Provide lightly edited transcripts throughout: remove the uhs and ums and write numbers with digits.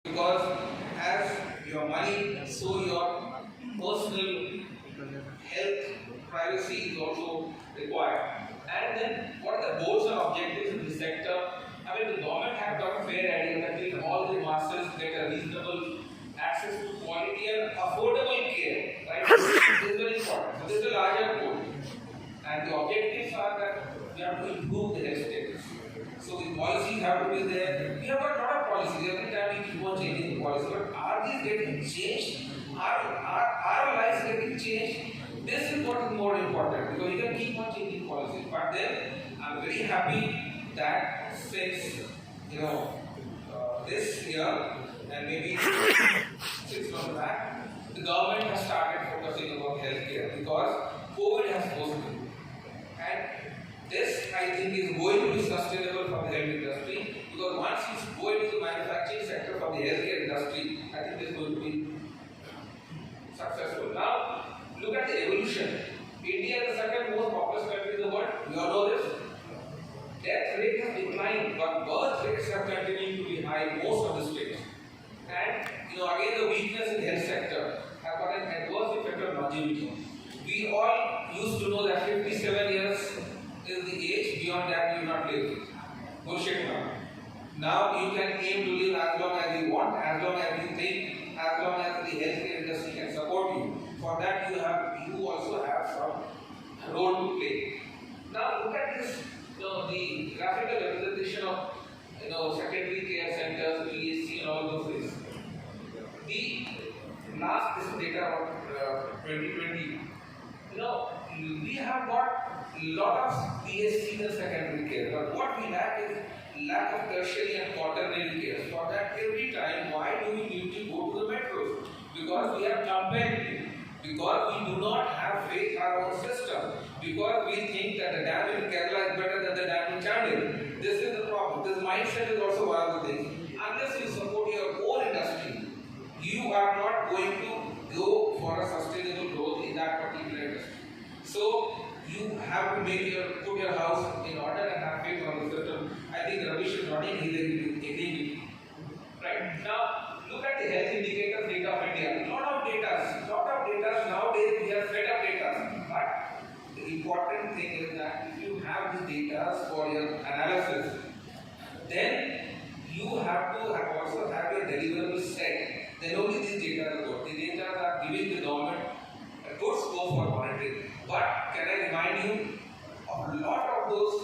because as your money, so your personal health privacy is also required. And then what are the goals and objectives in the sector? I mean, the government has got a fair idea that all the masses get a reasonable access to quality and affordable care, right? This is very important. So this is a larger goal. And the objectives are that we have to improve the health status. So the policies have to be there. We have got a lot of policies. Every time we keep on changing the policy. But are these getting changed? Are lives getting changed? This is what is more important, because we can keep on changing policies. But then I'm very happy that since this year and maybe 6 months back, the government has started focusing about healthcare because COVID has forced it. And this, I think, is going to be sustainable for the health industry, because once you go into the manufacturing sector for the healthcare industry, I think it's going to be successful. Now, look at the evolution. India is the second most populous country in the world. We all know this. Death rate has declined, but birth rates have continued to be high in most of the states. And again, the weakness in the health sector have got an adverse effect on longevity. We all used to know that 57 years is the age, beyond that you will not live. Bullshit now. Now you can aim to live as long as you want, as long as you think, as long as the healthcare industry can support you. For that you also have some role to play. Now look at this, the graphical representation of secondary care centers, PSC and all those things. The last data of 2020, we have got a lot of PSC and secondary care, but what we lack is lack of tertiary and quaternary care. For that, every time, why do we need to go to the metros? Because we are comparing, because we do not have faith in our own system, because we think that the dam in Kerala is better than the dam in Chandil. This is the problem. This mindset is also one of the things. Unless you support your own industry, you are not going to go for a sustainable growth in that particular industry. So you have to put your house in order and have faith on the system. I think Ravish is nodding, he is agreeing. Right? Now look at the health indicators data of India. Lot of data nowadays we have fed up data. But the important thing is that if you have the data for your analysis, then you have to also have your deliverables set. Then only these data are good. The data are giving the government a good scope for monitoring. But can I remind you of a lot of those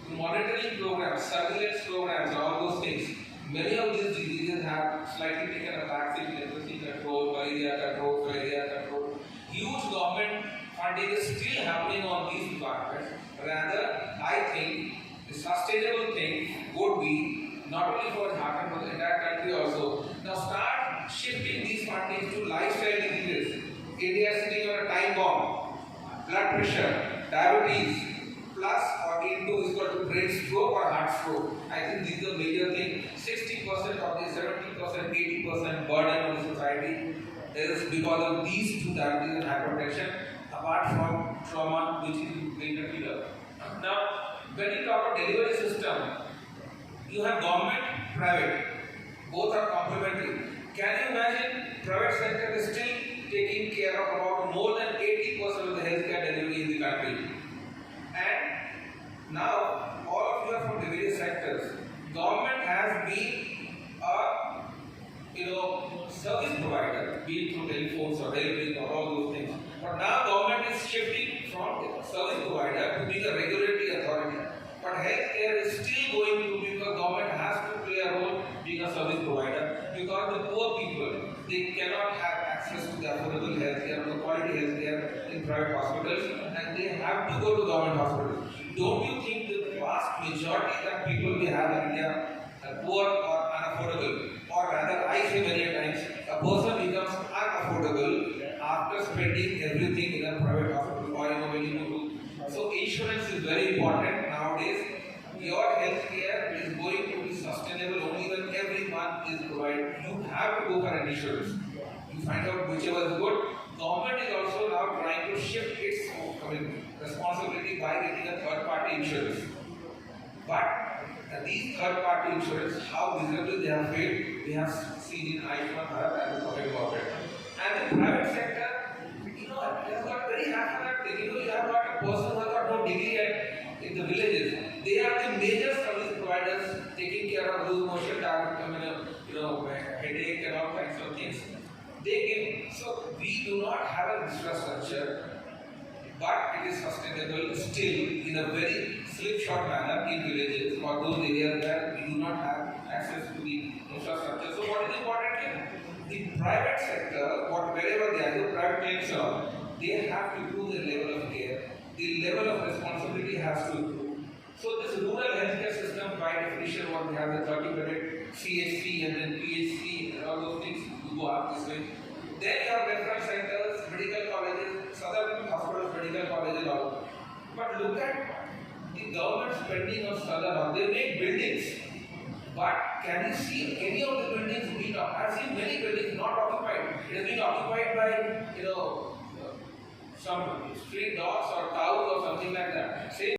monitoring programs, surveillance programs, all those things. Many of these diseases have slightly taken a backseat, leprosy control, malaria control. Huge government funding is still happening on these departments. Rather, I think the sustainable thing would be not only for Jharkhand but the entire country also. Now start shifting these fundings to lifestyle diseases. India is sitting on a time bomb. Blood pressure, diabetes, plus or into is equal to brain stroke or heart stroke. I think this is a major thing. 60% of the 70%, 80% burden on the society is because of these two diabetes and hypertension, apart from trauma, which is greater killer. Now, when you talk about delivery system, you have government, private. Both are complementary. Can you imagine private sector is still taking care of about more than 80% of the healthcare delivery in the country? And now, all of you are from the various sectors. Government has been a service provider, be it through telephones or railways or all those things. But now government is shifting from service provider to being a regulatory authority. But healthcare is still going to be, because government has to play a role being a service provider, because the poor people, they cannot have access to the affordable healthcare or the quality healthcare in private hospitals, and they have to go to government hospitals. Don't you think the vast majority that people we have in India are poor or unaffordable? Or rather, I say many times, a person becomes unaffordable after spending everything in a private hospital or when you go to. So insurance is very important nowadays. Your healthcare is going to be sustainable only when everyone is provided. You have to go for an insurance. You find out whichever is good. Government is also now trying to shift its responsibility by getting a third-party insurance. But these third-party insurance, how miserably they have failed, we have seen. seen in Ayushman Bharat, I was talking about it. And the private sector, they have got very happy that you have got a person who has got no degree in the villages. They are the major service providers taking care of loose motion, headache and all kinds of things. They give. So we do not have an infrastructure, but it is sustainable still in a very slipshod manner in villages or those areas where we do not have access to the infrastructure. So what is important here? The private sector, wherever they are, the private clinics and all, they have to improve their level of care. The level of responsibility has to improve. So this rural healthcare system, by definition, what we have the 30-bedded CHC and then PHC and all those things go up this way. Then you have referral centers, medical colleges, southern hospitals, medical colleges, all. But look at the government spending on southern. They make buildings, but can you see any of the buildings being occupied? I've seen many buildings not occupied. It has been occupied by some street dogs or cows or something like that. Same